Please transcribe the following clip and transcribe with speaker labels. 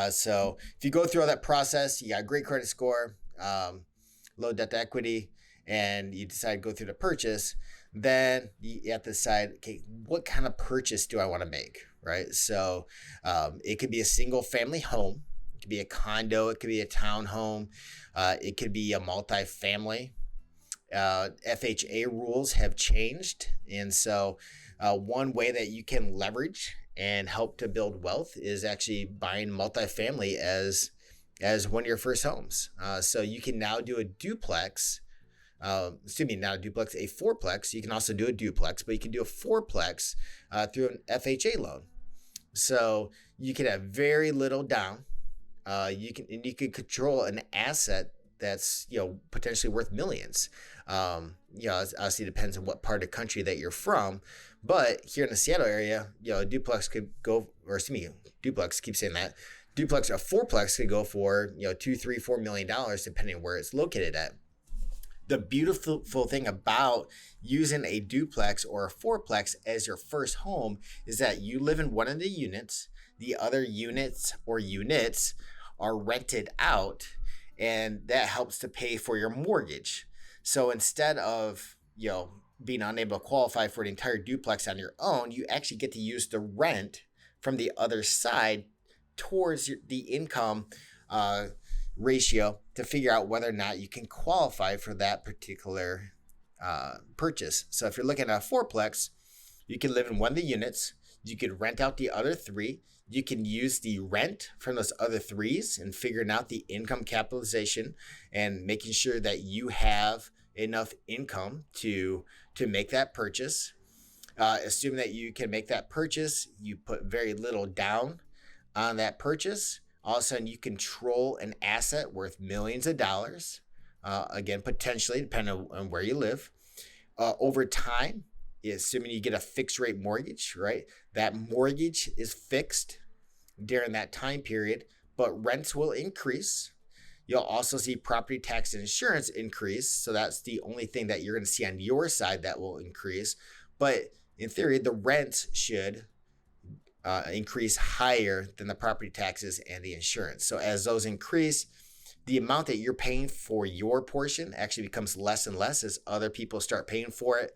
Speaker 1: So if you go through all that process, you got a great credit score, low debt to equity, and you decide to go through the purchase, then you have to decide, okay, what kind of purchase do I want to make, right? So it could be a single family home, it could be a condo, it could be a townhome, it could be a multifamily. FHA rules have changed, and so one way that you can leverage and help to build wealth is actually buying multifamily as one of your first homes. So you can now do a duplex. Not a duplex, a fourplex. You can also do a duplex, but you can do a fourplex through an FHA loan. So you can have very little down. You can control an asset that's potentially worth millions. Obviously depends on what part of the country that you're from, but here in the Seattle area, a duplex could go, or excuse me, duplex. Keep saying that. Duplex, a fourplex could go for $2, $3, $4 million depending on where it's located at. The beautiful thing about using a duplex or a fourplex as your first home is that you live in one of the units. The other units are rented out, and that helps to pay for your mortgage. So instead of being unable to qualify for the entire duplex on your own, you actually get to use the rent from the other side towards the income ratio to figure out whether or not you can qualify for that particular purchase. So if you're looking at a fourplex, you can live in one of the units. You could rent out the other three. You can use the rent from those other threes and figuring out the income capitalization and making sure that you have enough income to make that purchase. Assuming that you can make that purchase, you put very little down on that purchase. All of a sudden, you control an asset worth millions of dollars. Again, potentially, depending on where you live. Over time, assuming you get a fixed rate mortgage, right? That mortgage is fixed during that time period, but rents will increase. You'll also see property tax and insurance increase. So that's the only thing that you're going to see on your side that will increase. But in theory, the rents should increase higher than the property taxes and the insurance. So as those increase, the amount that you're paying for your portion actually becomes less and less as other people start paying for it.